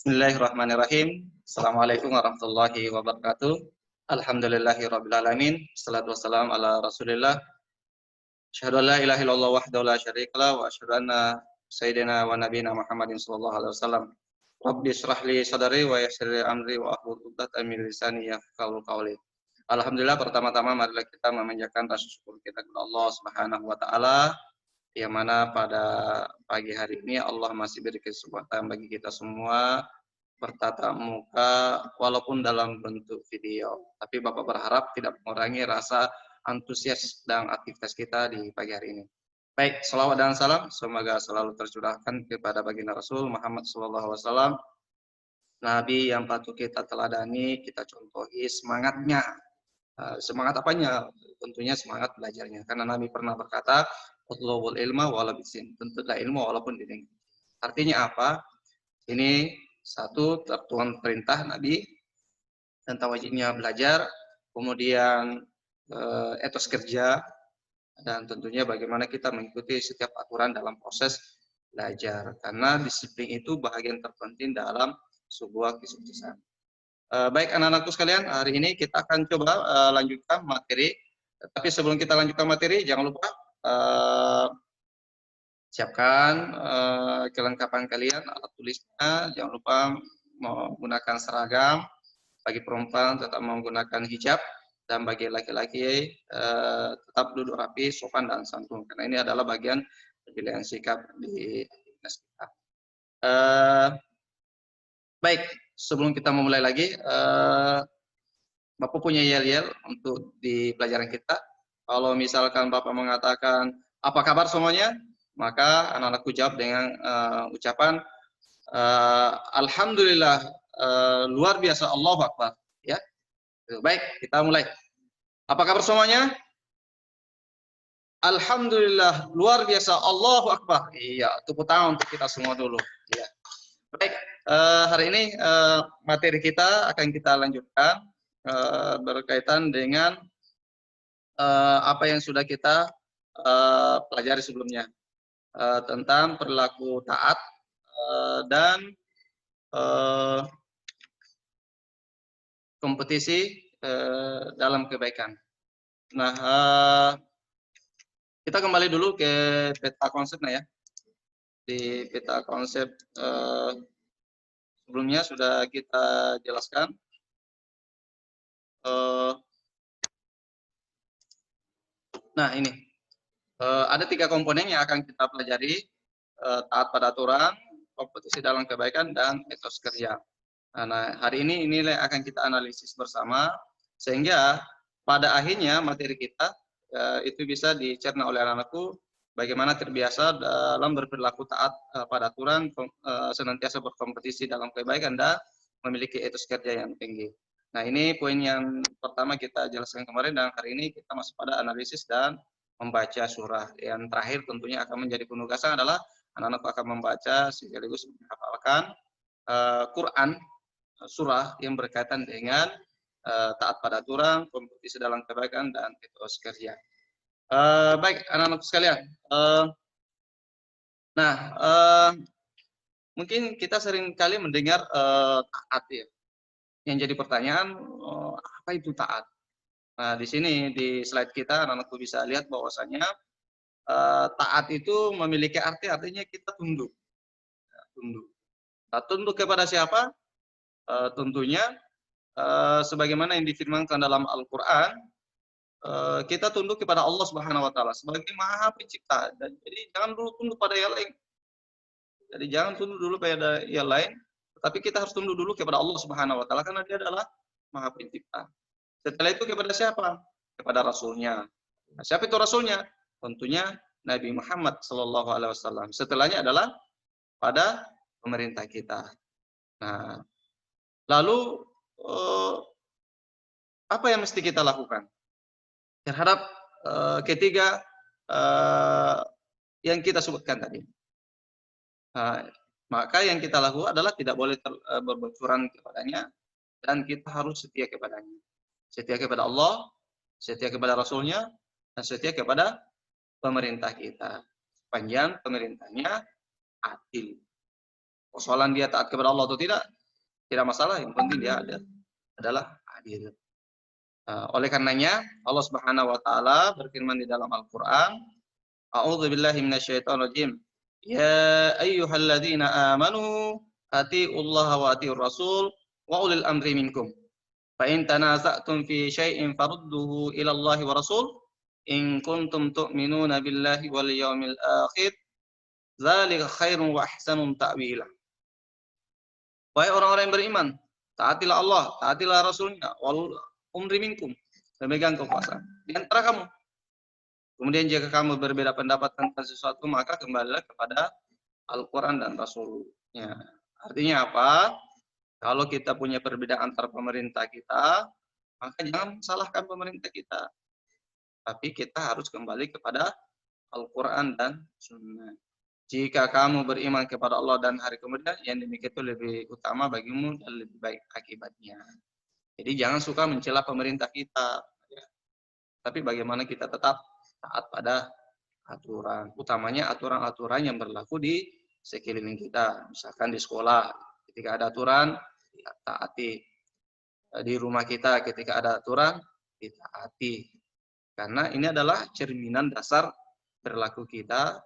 Bismillahirrahmanirrahim. Assalamualaikum warahmatullahi wabarakatuh. Alhamdulillahirabbil alamin. Wassalatu wassalamu ala Rasulillah. Asyhadu an la ilaha illallah wahdahu la syarikalah wa asyhadu anna sayyidina wa nabiyina Muhammadin sallallahu alaihi wasallam. Rabbi shrah li sadri wa yassir li amri wa hlul 'uqdatam min lisani yafqahu qawli. Alhamdulillah, pertama-tama marilah kita memanjatkan rasa syukur kita kepada Allah Subhanahu wa taala, yang mana pada pagi hari ini Allah masih beri kesempatan bagi kita semua bertatap muka walaupun dalam bentuk video. Tapi Bapak berharap tidak mengurangi rasa antusias dan aktivitas kita di pagi hari ini. Baik, selawat dan salam semoga selalu tercurahkan kepada baginda Rasul Muhammad SAW, Nabi yang patut kita teladani, kita contohi semangatnya. Semangat apanya? Tentunya semangat belajarnya. Karena Nabi pernah berkata, "Utlubul ilma walau bisin." Tuntutlah ilmu walaupun di negeri. Artinya apa? Ini satu, tertuang perintah Nabi tentang wajibnya belajar, kemudian etos kerja, dan tentunya bagaimana kita mengikuti setiap aturan dalam proses belajar. Karena disiplin itu bagian terpenting dalam sebuah kesuksesan. Baik anak-anakku sekalian, hari ini kita akan coba lanjutkan materi. Tapi sebelum kita lanjutkan materi, jangan lupa siapkan kelengkapan kalian, alat tulisnya. Jangan lupa menggunakan seragam. Bagi perempuan tetap menggunakan hijab, dan bagi laki-laki tetap duduk rapi, sopan dan santun. Karena ini adalah bagian pemilihan sikap di aktivitas kita. Baik, sebelum kita memulai lagi, Bapak punya yel-yel untuk di pelajaran kita. Kalau misalkan Bapak mengatakan, apa kabar semuanya? Maka anak-anakku jawab dengan ucapan, Alhamdulillah, luar biasa, Allahu Akbar. Ya. Baik, kita mulai. Apa kabar semuanya? Alhamdulillah, luar biasa, Allahu Akbar. Iya, tepuk tangan untuk kita semua dulu. Ya. Baik, hari ini materi kita akan kita lanjutkan berkaitan dengan apa yang sudah kita pelajari sebelumnya tentang perilaku taat dan kompetisi dalam kebaikan. Nah, kita kembali dulu ke peta konsepnya ya. Di peta konsep sebelumnya sudah kita jelaskan. Nah ini, ada 3 komponen yang akan kita pelajari, taat pada aturan, kompetisi dalam kebaikan, dan etos kerja. Nah hari ini inilah yang akan kita analisis bersama, sehingga pada akhirnya materi kita itu bisa dicerna oleh anak-anakku, bagaimana terbiasa dalam berperilaku taat pada aturan, senantiasa berkompetisi dalam kebaikan, dan memiliki etos kerja yang tinggi. Nah ini poin yang pertama kita jelaskan kemarin, dan hari ini kita masuk pada analisis dan membaca surah. Yang terakhir tentunya akan menjadi penugasan adalah anak-anak akan membaca sekaligus menghafalkan Quran, surah yang berkaitan dengan taat pada aturan, kompetisi dalam kebaikan, dan etos kerja. Baik anak-anak sekalian, mungkin kita sering kali mendengar taat ya. Yang jadi pertanyaan, apa itu taat? Nah, di sini di slide kita anak-anakku bisa lihat bahwasanya taat itu memiliki artinya kita tunduk. Tunduk. Nah, tunduk kepada siapa? Tentunya sebagaimana yang difirmankan dalam Al-Qur'an, kita tunduk kepada Allah Subhanahu wa taala sebagai Maha Pencipta. Dan jadi jangan dulu tunduk pada yang lain. Jadi jangan tunduk dulu pada yang lain, tetapi kita harus tunduk dulu kepada Allah Subhanahu wa taala karena Dia adalah Maha Pencipta. Setelah itu kepada siapa? Kepada Rasulnya. Nah, siapa itu Rasulnya? Tentunya Nabi Muhammad SAW. Setelahnya adalah pada pemerintah kita. Nah, lalu apa yang mesti kita lakukan terhadap ketiga yang kita sebutkan tadi? Nah, maka yang kita lakukan adalah tidak boleh berbuat curang kepadanya, dan kita harus setia kepadanya. Setia kepada Allah, setia kepada Rasulnya, dan setia kepada pemerintah kita. Sepanjang pemerintahnya adil. Persoalan dia taat kepada Allah atau tidak, tidak masalah, yang penting dia adalah hadir. Oleh karenanya Allah Subhanahu wa taala berfirman di dalam Al-Qur'an, A'udzu billahi minasyaitonir rajim. Ya ayyuhalladzina amanu atiullaha wa atiur rasul wa ulil amri minkum. Fa in tanaza'tum fi syai'in farudduhu ila Allahi wa rasul in kuntum tu'minuna billahi wal yawmil akhir. Dzalika khairun wa ahsanun ta'wila. Wahai orang-orang yang beriman, taatilah Allah, taatilah Rasulnya, wal umri minkum, pemegang kekuasaan di antara kamu. Kemudian jika kamu berbeda pendapat tentang sesuatu, maka kembalilah kepada Al-Quran dan Rasulnya. Artinya apa? Kalau kita punya perbedaan antara pemerintah kita, maka jangan salahkan pemerintah kita. Tapi kita harus kembali kepada Al-Quran dan Sunnah. Jika kamu beriman kepada Allah dan hari kemudian, yang demikian itu lebih utama bagimu dan lebih baik akibatnya. Jadi jangan suka mencela pemerintah kita. Tapi bagaimana kita tetap taat pada aturan. Utamanya aturan-aturan yang berlaku di sekeliling kita. Misalkan di sekolah, ketika ada aturan, taati. Di rumah kita, ketika ada aturan, ditaati. Karena ini adalah cerminan dasar perilaku kita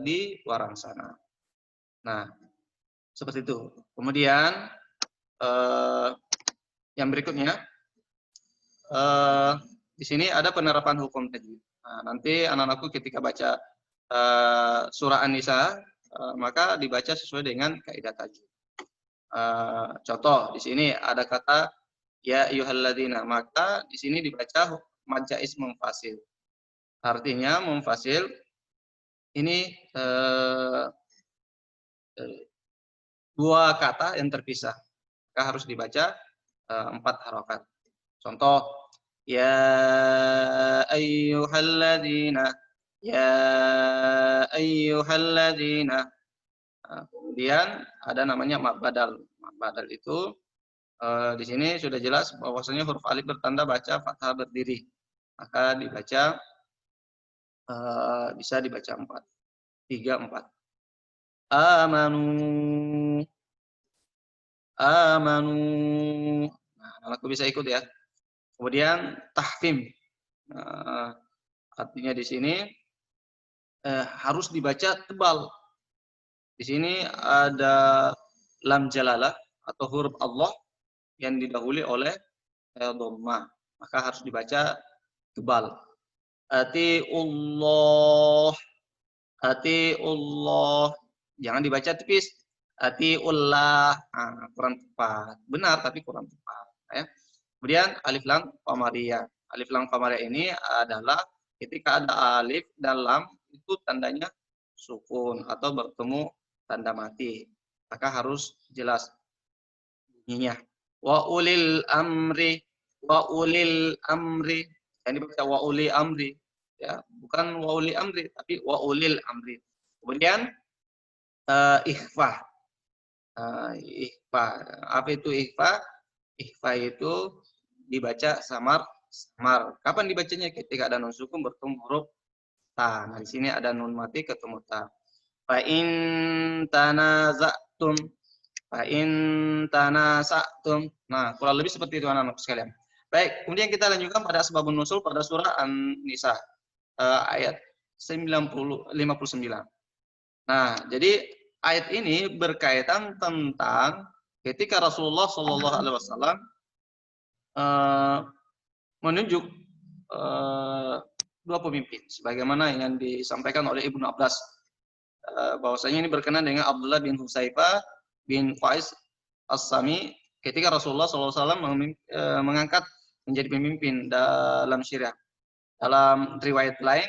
di luar sana. Nah, seperti itu. Kemudian yang berikutnya, di sini ada penerapan hukum tajwid. Nah, nanti anak-anakku ketika baca surah An-Nisa, maka dibaca sesuai dengan kaidah tajwid. Contoh di sini ada kata ya ayyuhalladzina, maka di sini dibaca mad jaiz munfasil. Artinya munfasil ini dua kata yang terpisah, maka harus dibaca 4 harokat. Contoh, ya ayyuhalladzina, ya ayyuhalladzina. Kemudian ada namanya mak badal. Mak badal itu di sini sudah jelas bahwasanya huruf alif bertanda baca fathah berdiri, maka dibaca bisa dibaca 3-4. Amanu, amanu. Nah, anakku bisa ikut ya. Kemudian tahfim, artinya di sini harus dibaca tebal. Di sini ada lam jalalah atau huruf Allah yang didahului oleh dhammah, maka harus dibaca tebal. Atiullah, atiullah. Jangan dibaca tipis. Atiullah, kurang tepat. Benar tapi kurang tepat. Ya. Kemudian alif lam qamariyah. Alif lam qamariyah ini adalah ketika ada alif dan lam itu tandanya sukun atau bertemu tanda mati. Maka harus jelas bunyinya. Wa ulil amri, wa ulil amri. Yang dibaca wa uli amri. Ya, bukan wa uli amri tapi wa ulil amri. Kemudian ikhfa. Ikhfa. Apa itu ikhfa? Ikhfa itu dibaca samar. Kapan dibacanya? Ketika ada nun sukun bertemu huruf ta. Nah, di sini ada nun mati ketemu ta. Fa in tanaza'tum, fa in tanaza'tum. Nah, kurang lebih seperti itu anak-anak sekalian. Baik, kemudian kita lanjutkan pada asbabun nusul pada surah An-Nisa ayat 59. Nah, jadi ayat ini berkaitan tentang ketika Rasulullah Shallallahu Alaihi Wasallam menunjuk dua pemimpin, sebagaimana yang disampaikan oleh Ibnu Abbas, bahwasanya ini berkenaan dengan Abdullah bin Husaifah bin Qais As-Sami ketika Rasulullah SAW mengangkat menjadi pemimpin dalam Syria. Dalam riwayat lain,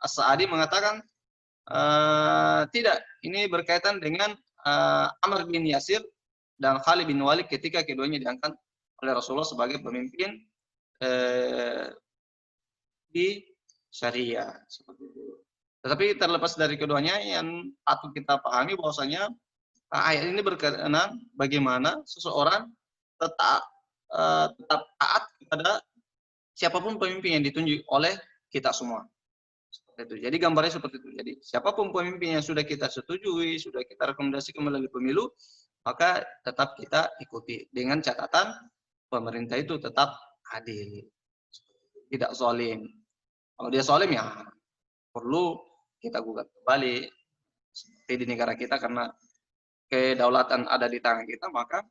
As-Sa'adi mengatakan tidak, ini berkaitan dengan Amr bin Yasir dan Khalid bin Walid ketika keduanya diangkat oleh Rasulullah sebagai pemimpin di syariah. Tetapi terlepas dari keduanya, yang patut kita pahami bahwasanya ayat ini berkenaan bagaimana seseorang tetap taat kepada siapapun pemimpin yang ditunjuk oleh kita semua. Seperti itu. Jadi gambarnya seperti itu. Jadi siapapun pemimpin yang sudah kita setujui, sudah kita rekomendasikan melalui pemilu, maka tetap kita ikuti dengan catatan pemerintah itu tetap adil, tidak zalim. Kalau dia zalim ya perlu kita gugat kembali seperti di negara kita karena kedaulatan ada di tangan kita, maka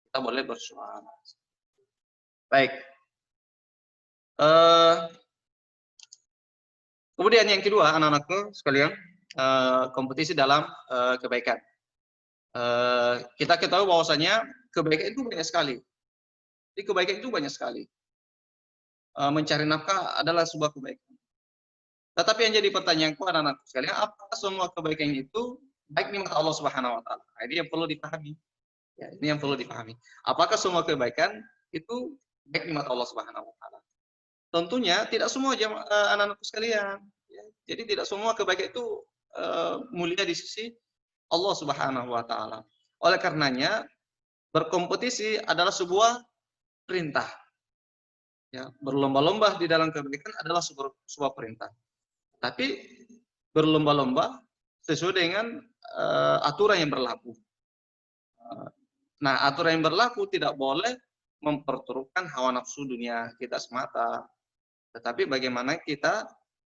kita boleh bersuara. Baik. Kemudian yang kedua, anak-anakku sekalian, kompetisi dalam kebaikan. Kita ketahui bahwasanya kebaikan itu banyak sekali. Jadi kebaikan itu banyak sekali. Mencari nafkah adalah sebuah kebaikan. Tetapi yang jadi pertanyaanku anak-anakku sekalian, apakah semua kebaikan itu baik di mata Allah Subhanahu wa taala? Ini yang perlu dipahami. Ya, ini yang perlu dipahami. Apakah semua kebaikan itu baik di mata Allah Subhanahu wa taala? Tentunya tidak semua anak-anakku sekalian. Ya. Jadi tidak semua kebaikan itu mulia di sisi Allah Subhanahu wa taala. Oleh karenanya berkompetisi adalah sebuah perintah. Ya, berlomba-lomba di dalam kebaikan adalah sebuah perintah. Tapi berlomba-lomba sesuai dengan aturan yang berlaku. Nah, aturan yang berlaku tidak boleh memperturutkan hawa nafsu dunia kita semata. Tetapi bagaimana kita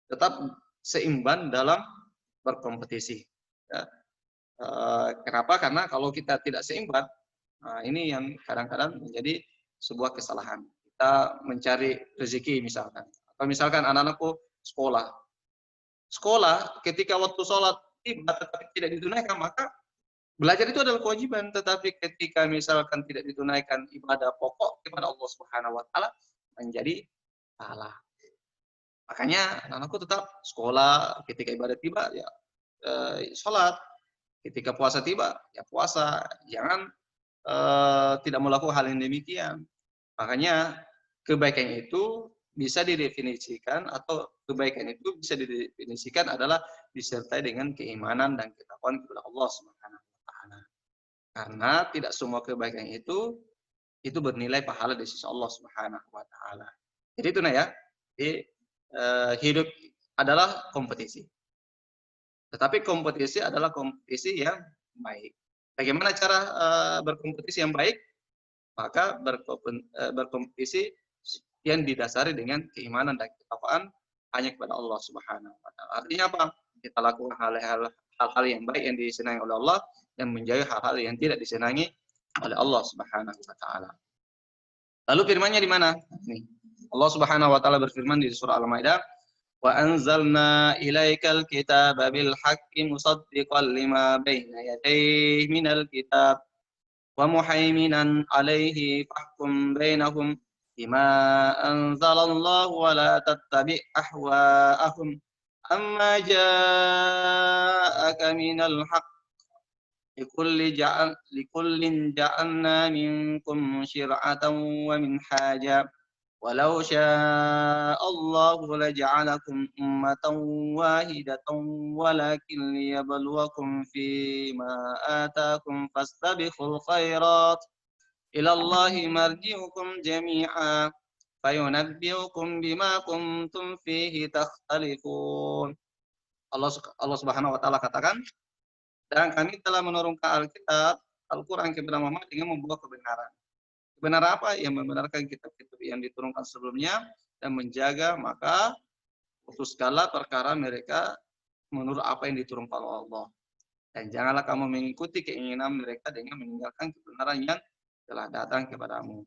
tetap seimbang dalam berkompetisi. Ya. Kenapa? Karena kalau kita tidak seimbang, nah ini yang kadang-kadang menjadi sebuah kesalahan. Kita mencari rezeki misalkan. Atau misalkan anak-anakku sekolah. Sekolah ketika waktu sholat tiba tetapi tidak ditunaikan, maka belajar itu adalah kewajiban. Tetapi ketika misalkan tidak ditunaikan ibadah pokok kepada Allah Subhanahu wa taala menjadi salah. Makanya anak-anakku tetap sekolah, ketika ibadah tiba ya sholat, ketika puasa tiba ya puasa, jangan tidak melakukan hal yang demikian. Makanya kebaikan itu bisa didefinisikan atau kebaikan itu bisa didefinisikan adalah disertai dengan keimanan dan ketakwaan kepada Allah Subhanahu wa taala. Karena tidak semua kebaikan itu bernilai pahala di sisi Allah Subhanahu wa taala. Jadi itu ya. Jadi hidup adalah kompetisi. Tetapi kompetisi adalah kompetisi yang baik. Bagaimana cara berkompetisi yang baik? Maka berkompetisi yang didasari dengan keimanan dan ketakwaan hanya kepada Allah Subhanahu wa taala. Artinya apa? Kita lakukan hal-hal yang baik yang disenangi oleh Allah dan menjauhi hal-hal yang tidak disenangi oleh Allah Subhanahu wa taala. Lalu firman-Nya di mana? Nih. Allah Subhanahu wa taala berfirman di surah Al-Maidah, "Wa anzalna ilaikal kitaba bil haqqi musaddiqan lima baina yadayhi minal kitab wa muhaiminan 'alaihi fahkum bainahum bima anzalallahu wa la tattabi' ahwa'ahum amma ja'aka minal haqq likullin ja'alna minkum syir'atan wa minhaja walau syaa Allah laja'alakum ummatan wahidatan walakin liyabluwakum fima ataakum fastabiqul khairat ila Allahi marji'ukum jami'a fayunabbi'ukum bima kuntum fihi takhtalifun. Allah Subhanahu wa taala katakan, dan kami telah menurunkan Alkitab, Al-Quran kepada Muhammad dengan membawa kebenaran. Kebenaran apa? Yang membenarkan kitab-kitab yang diturunkan sebelumnya dan menjaga maka untuk segala perkara mereka menurut apa yang diturunkan oleh Allah. Dan janganlah kamu mengikuti keinginan mereka dengan meninggalkan kebenaran yang telah datang kepadamu.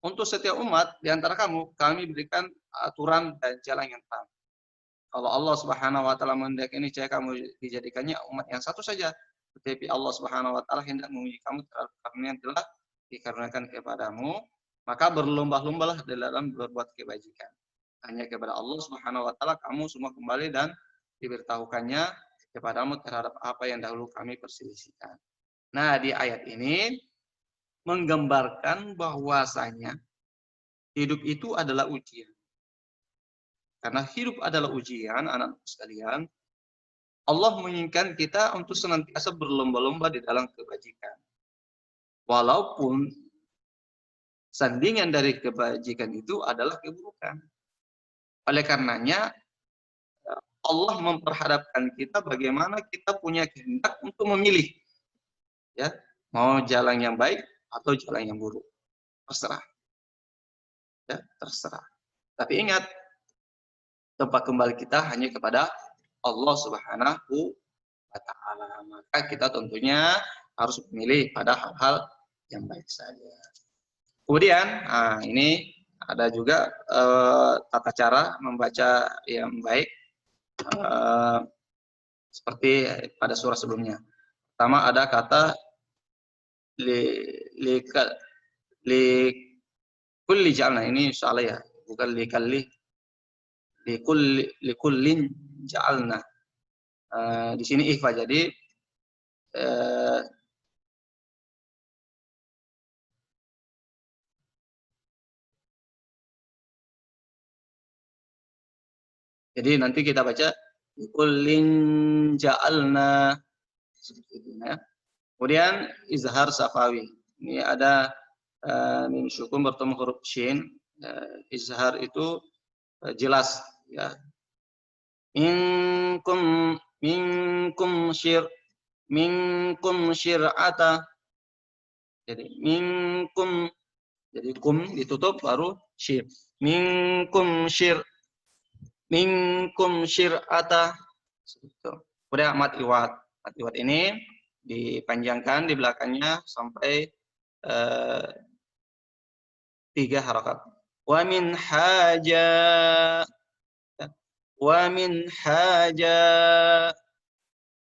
Untuk setiap umat di antara kamu, kami berikan aturan dan jalan yang terang. Kalau Allah Subhanahu wa taala menghendaki ini saya kamu dijadikannya umat yang satu saja, tetapi Allah Subhanahu wa taala hendak menguji kamu terhadap karunia yang telah dikaruniakan kepadamu, maka berlomba-lombalah dalam berbuat kebajikan. Hanya kepada Allah Subhanahu wa taala kamu semua kembali dan diberitahukannya kepadamu terhadap apa yang dahulu kami perselisihkan. Nah, di ayat ini menggambarkan bahwasanya hidup itu adalah ujian. Karena hidup adalah ujian, anak-anak sekalian, Allah menginginkan kita untuk senantiasa berlomba-lomba di dalam kebajikan. Walaupun sandingan dari kebajikan itu adalah keburukan. Oleh karenanya, Allah memperhadapkan kita bagaimana kita punya kehendak untuk memilih. Ya, Mau jalan yang baik atau jalan yang buruk. Terserah. Ya, terserah. Tapi ingat, tempat kembali kita hanya kepada Allah Subhanahu wa Ta'ala. Maka kita tentunya harus memilih pada hal-hal yang baik saja. Kemudian, ini ada juga tata cara membaca yang baik seperti pada surah sebelumnya. Pertama ada kata li kulli ja'alna, ini salah ya, bukan li kullin ja'alna. Di sini ikhfa, jadi nanti kita baca li kullin ja'alna seperti itu ya. Kemudian izhar safawi. Ini ada mim syukun bertemu huruf shin. Izhar itu jelas ya. Minkum syir'ata. Jadi minkum, jadi kum ditutup baru syir. Minkum syir'ata. Kemudian mat iwat. Mat iwat ini dipanjangkan di belakangnya sampai 3 harakat. Wa min haja.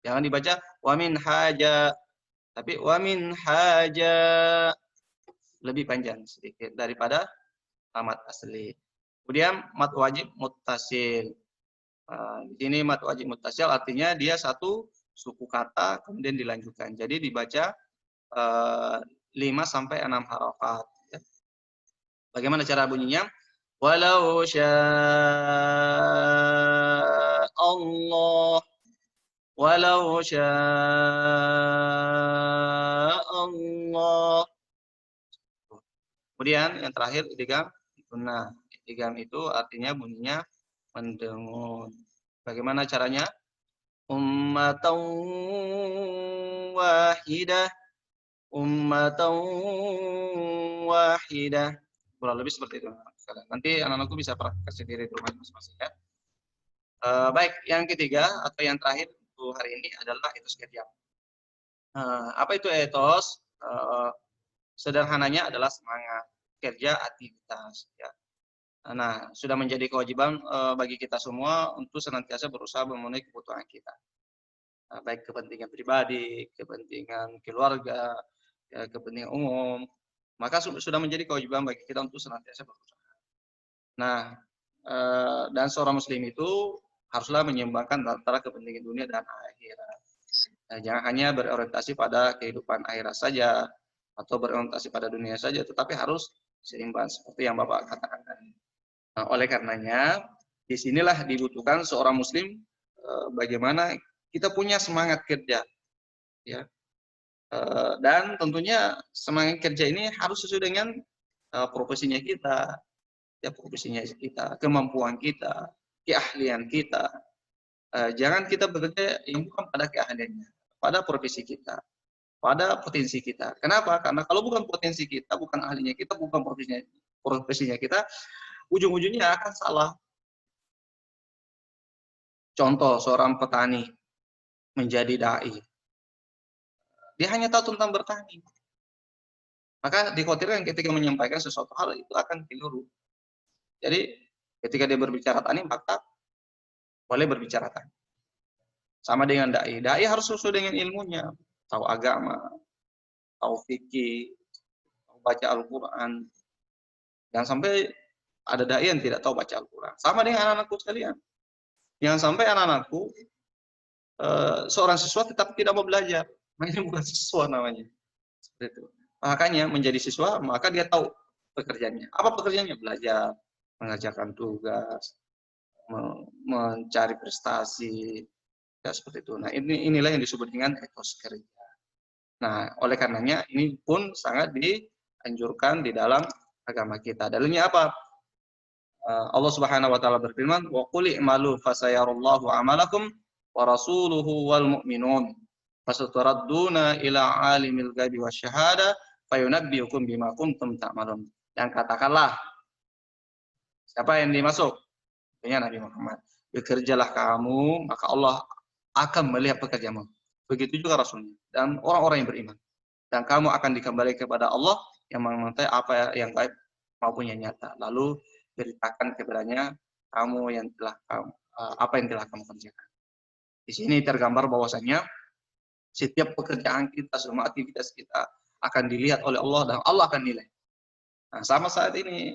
Jangan dibaca wa min haja, tapi wa min haja lebih panjang sedikit daripada mat asli. Kemudian mat wajib muttasil. Di sini mat wajib muttasil artinya dia satu suku kata kemudian dilanjutkan. Jadi dibaca 5 sampai 6 harakat. Bagaimana cara bunyinya? Walau sya'allah. Walau sya'allah. Kemudian yang terakhir idgham. Nah, idgham itu artinya bunyinya mendengung. Bagaimana caranya? Ummatan wahidah. Ummatan wahidah. Kurang lebih seperti itu. Nanti anak-anakku bisa praktek sendiri di rumah masing-masing ya. Baik, yang ketiga atau yang terakhir untuk hari ini adalah etos kerja. Apa itu etos? Sederhananya adalah semangat kerja aktivitas. Ya. Nah, sudah menjadi kewajiban bagi kita semua untuk senantiasa berusaha memenuhi kebutuhan kita. Baik kepentingan pribadi, kepentingan keluarga, ya, kepentingan umum. Maka sudah menjadi kewajiban bagi kita untuk senantiasa berusaha. Nah, dan seorang muslim itu haruslah menyeimbangkan antara kepentingan dunia dan akhirat. Nah, jangan hanya berorientasi pada kehidupan akhirat saja atau berorientasi pada dunia saja, tetapi harus seimbang seperti yang Bapak katakan tadi. Nah, oleh karenanya, disinilah dibutuhkan seorang muslim bagaimana kita punya semangat kerja, ya. Dan tentunya semangat kerja ini harus sesuai dengan profesinya kita, ya, profesinya kita, kemampuan kita, keahlian kita. Jangan kita bekerja yang bukan pada keahliannya, pada profesi kita, pada potensi kita. Kenapa? Karena kalau bukan potensi kita, bukan ahlinya kita, bukan profesinya kita, ujung-ujungnya akan salah. Contoh, seorang petani menjadi dai. Dia hanya tahu tentang bertani. Maka dikhawatirkan ketika menyampaikan sesuatu hal itu akan keliru. Jadi ketika dia berbicara tani, maka boleh berbicara tani. Sama dengan dai. Dai harus sesuai dengan ilmunya. Tahu agama, tahu fikih, tahu baca Al-Quran. Jangan sampai ada dai yang tidak tahu baca Al-Quran. Sama dengan anak-anakku sekalian. Jangan sampai anak-anakku seorang siswa tetap tidak mau belajar. Ini bukan siswa namanya. Seperti itu. Makanya menjadi siswa, maka dia tahu pekerjaannya. Apa pekerjaannya? Belajar, mengerjakan tugas, mencari prestasi, ya seperti itu. Nah, inilah yang disebut dengan etos kerja. Nah, oleh karenanya ini pun sangat dianjurkan di dalam agama kita. Dalilnya apa? Allah Subhanahu wa taala berfirman, "Wa qul i'malu fasayarallahu 'amalakum wa rasuluhu wal mu'minun." Fasaturadduna ila alimil ghaibi wasyahada fayunabbiukum bima kuntum ta'malun. Dan katakanlah, siapa yang dimasuk? Tentunya Nabi Muhammad. Bekerjalah kamu, maka Allah akan melihat pekerjaanmu. Begitu juga Rasulnya dan orang-orang yang beriman. Dan kamu akan dikembali kepada Allah yang mengetahui apa yang gaib maupun yang nyata. Lalu beritakan kepadanya apa yang telah kamu kerjakan. Di sini tergambar bahwasanya setiap pekerjaan kita, semua aktivitas kita akan dilihat oleh Allah dan Allah akan nilai. Nah, sama saat ini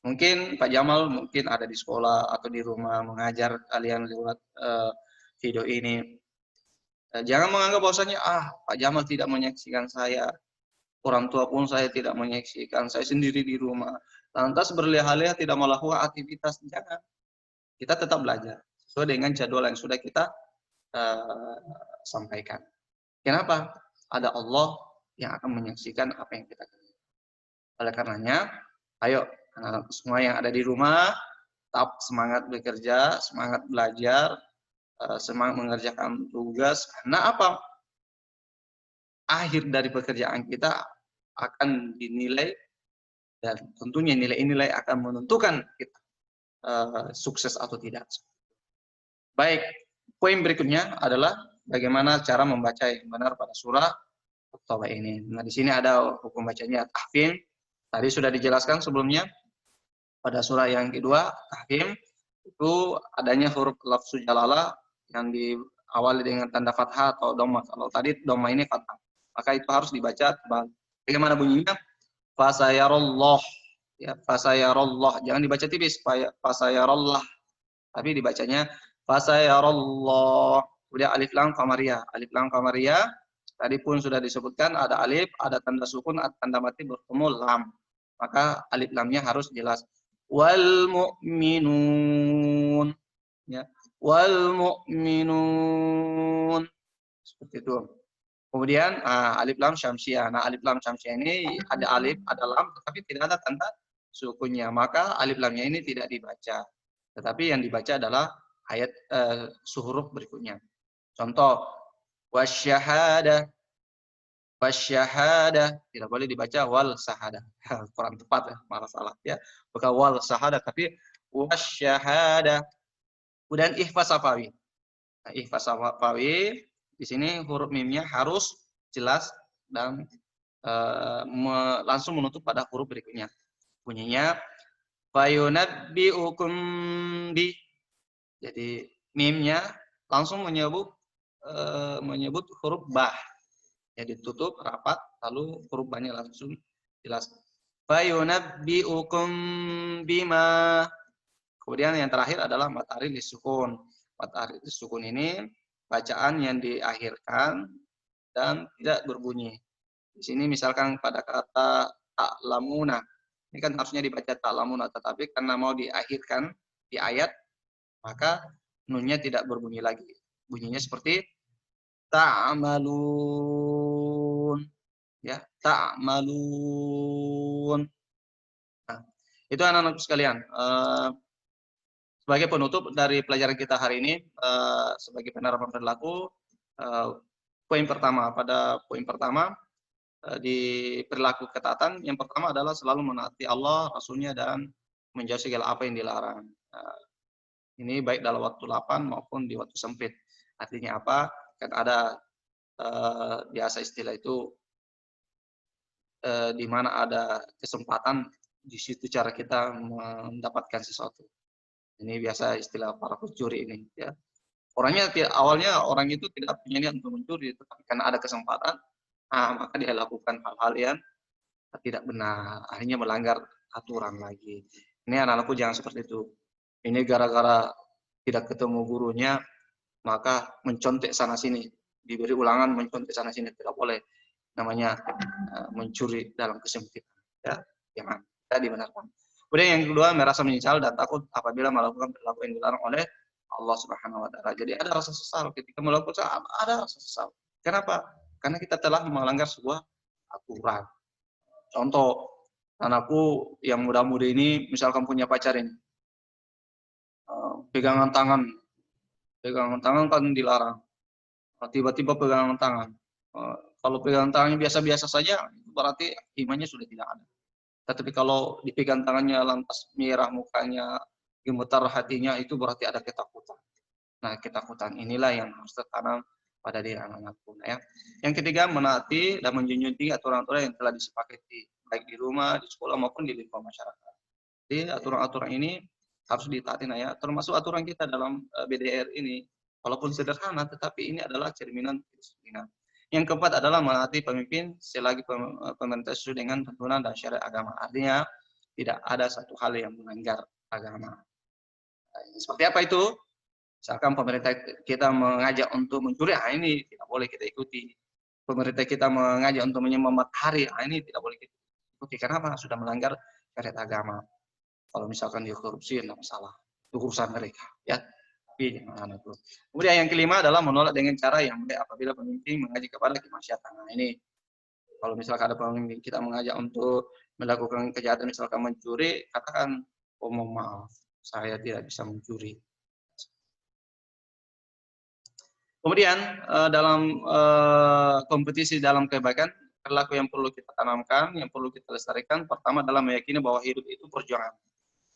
mungkin Pak Jamal mungkin ada di sekolah atau di rumah mengajar kalian lewat video ini. Jangan menganggap bahwasanya Pak Jamal tidak menyaksikan saya, orang tua pun saya tidak menyaksikan, saya sendiri di rumah. Lantas berleha-leha tidak melakukan aktivitas. Jangan. Kita tetap belajar sesuai dengan jadwal yang sudah kita sampaikan. Kenapa? Ada Allah yang akan menyaksikan apa yang kita kerjakan. Oleh karenanya, ayo anak-anak semua yang ada di rumah, tetap semangat bekerja, semangat belajar, semangat mengerjakan tugas. Karena apa? Akhir dari pekerjaan kita akan dinilai dan tentunya nilai-nilai akan menentukan kita sukses atau tidak. Baik, poin berikutnya adalah bagaimana cara membaca yang benar pada surah At-Taubah ini. Nah, di sini ada hukum bacanya tahfim. Tadi sudah dijelaskan sebelumnya pada surah yang kedua, tahfim itu adanya huruf lafzu jalalah yang diawali dengan tanda fathah atau dhamma. Kalau tadi dhamma ini fathah, maka itu harus dibaca tebal. Bagaimana bunyinya? Fasayarallah. Ya, fasayarallah. Jangan dibaca tipis, fasayarallah. Tapi dibacanya fasayarallah. Kemudian alif lam qamariyah. Alif lam qamariyah tadi pun sudah disebutkan ada alif, ada tanda sukun, ada tanda mati bertemu lam. Maka alif lamnya harus jelas. Wal mu'minun. Ya. Wal mu'minun. Seperti itu. Kemudian alif lam syamsiyah. Nah, alif lam syamsiyah ini ada alif, ada lam, tetapi tidak ada tanda sukunnya. Maka alif lamnya ini tidak dibaca. Tetapi yang dibaca adalah ayat huruf berikutnya. Contoh, wasyahada. Wasyahada. Tidak boleh dibaca wal sahada. Kurang tepat ya, malah salah ya. Bukan wal sahada, tapi wasyahada. Kemudian ihfaz safawi. Nah, ihfaz safawi di sini huruf mimnya harus jelas dan langsung menutup pada huruf berikutnya. Bunyinya fayunabbiukum bi. Jadi mimnya langsung menyebut huruf bah. Jadi tutup rapat lalu huruf bahnya langsung jelas. Fayunabbiukum bima. Kemudian yang terakhir adalah matahari lisukun. Matahari lisukun ini bacaan yang diakhirkan dan tidak berbunyi. Di sini misalkan pada kata ta'lamuna, ini kan harusnya dibaca ta'lamuna, tetapi karena mau diakhirkan di ayat, maka nunnya tidak berbunyi lagi. Bunyinya seperti ta'malun. Ya, ta'malun. Nah, itu anak-anak sekalian. Sebagai penutup dari pelajaran kita hari ini, sebagai penerapan perilaku, poin pertama di perilaku ketaatan, yang pertama adalah selalu menaati Allah, Rasulnya, dan menjauhi segala apa yang dilarang. Ini baik dalam waktu lapang maupun di waktu sempit. Artinya apa? Kan ada biasa istilah itu di mana ada kesempatan, di situ cara kita mendapatkan sesuatu. Ini biasa istilah para pencuri ini. Ya. Awalnya orang itu tidak punya niat untuk mencuri, tetapi karena ada kesempatan, maka dia lakukan hal-hal yang tidak benar, akhirnya melanggar aturan lagi. Ini anak-anakku jangan seperti itu. Ini gara-gara tidak ketemu gurunya, maka mencontek sana sini, diberi ulangan mencontek sana sini, tidak boleh. Namanya mencuri dalam kesempitan. Ya, jangan. Tidak dibenarkan. Kemudian yang kedua, merasa menyesal dan takut apabila melakukan perilaku yang dilarang oleh Allah Subhanahu wa taala. Jadi ada rasa sesal ketika melakukan, ada rasa sesal. Kenapa? Karena kita telah melanggar sebuah aturan. Contoh, anakku yang muda-mudi ini misalkan punya pacar ini. Pegangan tangan kan dilarang. tiba-tiba pegangan tangan. Kalau pegangan tangannya biasa-biasa saja, berarti imannya sudah tidak ada. Tetapi kalau dipegang tangannya lantas merah mukanya, gemetar hatinya, itu berarti ada ketakutan. Nah, ketakutan inilah yang harus tertanam pada diri anak-anakku. Nah, ya. Yang ketiga, menaati dan menjunjung tinggi aturan-aturan yang telah disepakati, baik di rumah, di sekolah, maupun di lingkungan masyarakat. Jadi, aturan-aturan ini harus ditaati, nah ya. Termasuk aturan kita dalam BDR ini, walaupun sederhana, tetapi ini adalah cerminan kedisiplinan. Yang keempat adalah menaati pemimpin selagi pemerintah sesuai dengan tuntunan dan syariat agama. Artinya, tidak ada satu hal yang melanggar agama. Seperti apa itu? Misalkan pemerintah kita mengajak untuk mencuri, ini tidak boleh kita ikuti. Pemerintah kita mengajak untuk menyembah matahari, ini tidak boleh kita ikuti. Kenapa? Sudah melanggar syariat agama. Kalau misalkan dia korupsi, tidak masalah. Itu urusan mereka. Ya. Tapi jangan itu. Kemudian yang kelima adalah menolak dengan cara yang baik apabila pemimpin mengajak kepada kemaksiatan. Nah, ini kalau misalkan ada pemimpin kita mengajak untuk melakukan kejahatan, misalkan mencuri, katakan, oh mohon maaf, saya tidak bisa mencuri. Kemudian dalam kompetisi dalam kebaikan, perilaku yang perlu kita tanamkan, yang perlu kita lestarikan, pertama adalah meyakini bahwa hidup itu perjuangan.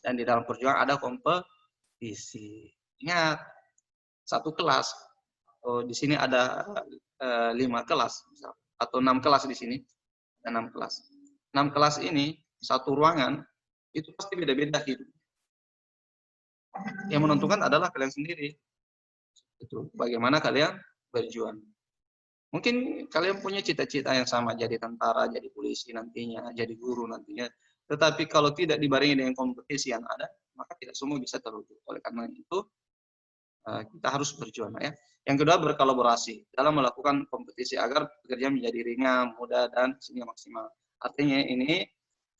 Dan di dalam perjuangan ada kompetisi. Ingat, satu kelas, di sini ada 5 kelas, atau 6 kelas di sini, ada 6 kelas. 6 kelas ini, satu ruangan, itu pasti beda-beda hidup. Yang menentukan adalah kalian sendiri. Itu bagaimana kalian berjuang. Mungkin kalian punya cita-cita yang sama, jadi tentara, jadi polisi nantinya, jadi guru nantinya. Tetapi kalau tidak dibarengi dengan kompetisi yang ada, maka tidak semua bisa terwujud. Oleh karena itu, kita harus berjuang. Ya. Yang kedua, berkolaborasi dalam melakukan kompetisi agar pekerjaan menjadi ringan, mudah, dan sehingga maksimal. Artinya ini,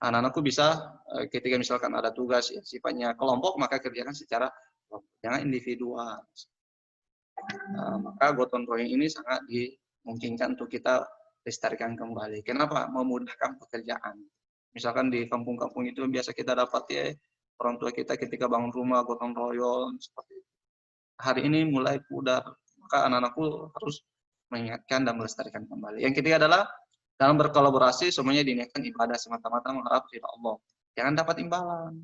anak-anakku bisa ketika misalkan ada tugas yang sifatnya kelompok, maka kerjakan secara kelompok, jangan individual. Maka gotong royong ini sangat dimungkinkan untuk kita lestarikan kembali. Kenapa? Memudahkan pekerjaan. Misalkan di kampung-kampung itu biasa kita dapat ya orang tua kita ketika bangun rumah gotong royong seperti itu. Hari ini mulai pudar, maka anak-anakku harus mengingatkan dan melestarikan kembali. Yang ketiga adalah dalam berkolaborasi semuanya diniatkan ibadah semata-mata mengharap ridha Allah. Jangan dapat imbalan.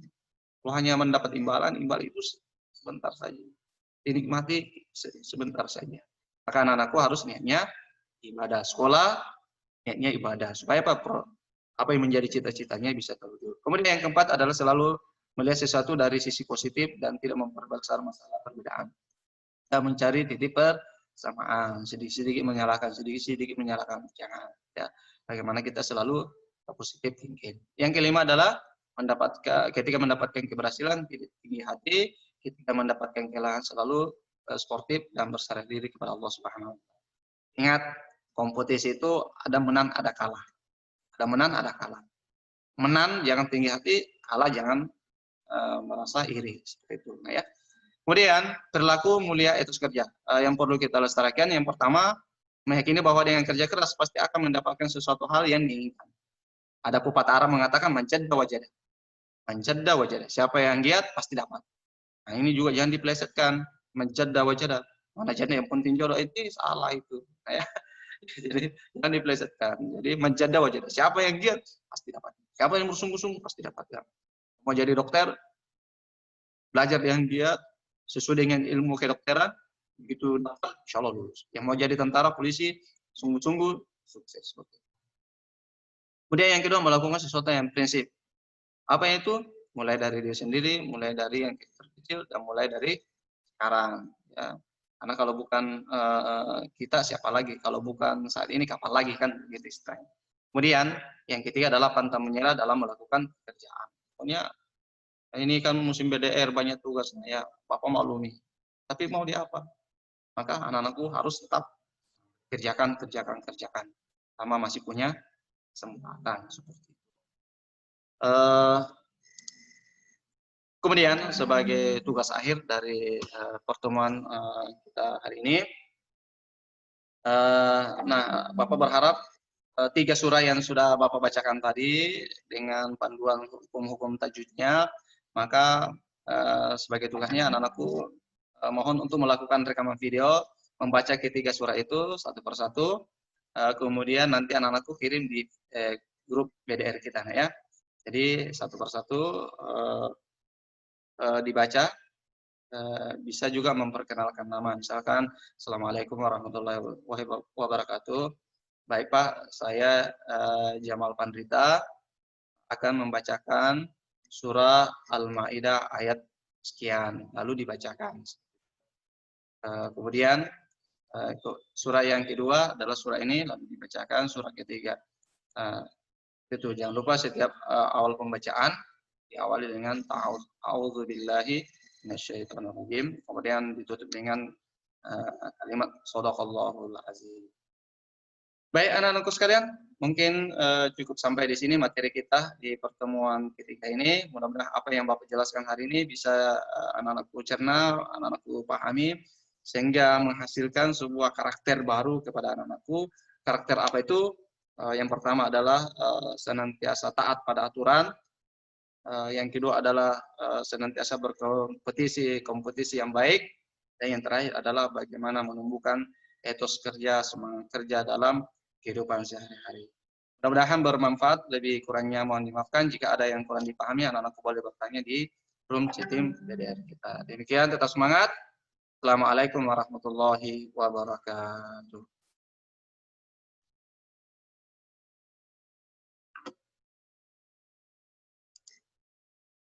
Kalau hanya mendapat imbalan, imbal itu sebentar saja. Dinikmati sebentar saja. Maka anak-anakku harus niatnya ibadah. Sekolah, niatnya ibadah. Supaya apa yang menjadi cita-citanya bisa terwujud. Kemudian yang keempat adalah selalu melihat sesuatu dari sisi positif dan tidak memperbesar masalah perbedaan. Dan mencari titik persamaan. Sedikit-sedikit menyalahkan, sedikit-sedikit menyalahkan. Jangan. Ya. Bagaimana kita selalu positif thinking. Yang kelima adalah ketika mendapatkan keberhasilan, tinggi hati, kita mendapatkan kehilangan selalu sportif dan berserah diri kepada Allah Subhanahu wa taala. Ingat, kompetisi itu ada menang, ada kalah. Ada menang, ada kalah. Menang jangan tinggi hati, kalah jangan merasa iri seperti itu. Nah, ya. Kemudian perilaku mulia etos kerja. Yang perlu kita lestarikan yang pertama, meyakini bahwa dengan kerja keras pasti akan mendapatkan sesuatu hal yang diinginkan. Ada pepatah Arab mengatakan manjadda wajadah. Manjadda wajadah. Siapa yang giat pasti dapat. Nah, ini juga jangan dipelesetkan, menjadda wajadah. Mana jadi yang penting jodoh itu salah itu. Nah, ya. Jadi jangan dipelesetkan. Jadi menjadda wajadah. Siapa yang giat pasti dapat. Siapa yang bersungguh-sungguh pasti dapat. Ya. Mau jadi dokter, belajar yang giat sesuai dengan ilmu kedokteran, begitu dapat, insya Allah lulus. Yang mau jadi tentara, polisi, sungguh-sungguh sukses. Kemudian yang kedua melakukan sesuatu yang prinsip. Apa itu? Mulai dari diri sendiri, mulai dari yang terkecil, dan mulai dari sekarang. Ya. Karena kalau bukan kita, siapa lagi? Kalau bukan saat ini, kapan lagi kan? Gitu istilahnya. Kemudian yang ketiga adalah pantang menyerah dalam melakukan pekerjaan. Pokoknya ini kan musim BDR banyak tugas, ya Bapak maklumi. Tapi mau di apa? Maka anak-anakku harus tetap kerjakan. Sama masih punya kesempatan seperti itu. Kemudian sebagai tugas akhir dari pertemuan kita hari ini, nah Bapak berharap 3 surah yang sudah Bapak bacakan tadi dengan panduan hukum-hukum tajwidnya, maka sebagai tugasnya anak-anakku mohon untuk melakukan rekaman video membaca ketiga surah itu satu persatu. Kemudian nanti anak-anakku kirim di grup BDR kita ya. Jadi satu persatu dibaca. Bisa juga memperkenalkan nama, misalkan Assalamualaikum warahmatullahi wabarakatuh. Baik Pak, saya Jamal Pandrita akan membacakan surah Al-Maidah ayat sekian, lalu dibacakan. Kemudian surah yang kedua adalah surah ini, lalu dibacakan surah ketiga. Itu jangan lupa setiap awal pembacaan diawali dengan ta'awudzubillahi minasyaitonirrajim, kemudian ditutup dengan kalimat shadaqallahul azim. Baik anak-anakku sekalian, mungkin cukup sampai di sini materi kita di pertemuan ketiga ini. Mudah-mudahan apa yang Bapak jelaskan hari ini bisa anak-anakku cerna, anak-anakku pahami, sehingga menghasilkan sebuah karakter baru kepada anak-anakku. Karakter apa itu? Yang pertama adalah senantiasa taat pada aturan. Yang kedua adalah senantiasa kompetisi yang baik. Dan yang terakhir adalah bagaimana menumbuhkan etos kerja, semangat kerja dalam kehidupan sehari-hari. Mudah-mudahan bermanfaat. Lebih kurangnya mohon dimaafkan. Jika ada yang kurang dipahami, anak-anakku boleh bertanya di room Citim BDR kita. Demikian, tetap semangat. Assalamualaikum warahmatullahi wabarakatuh.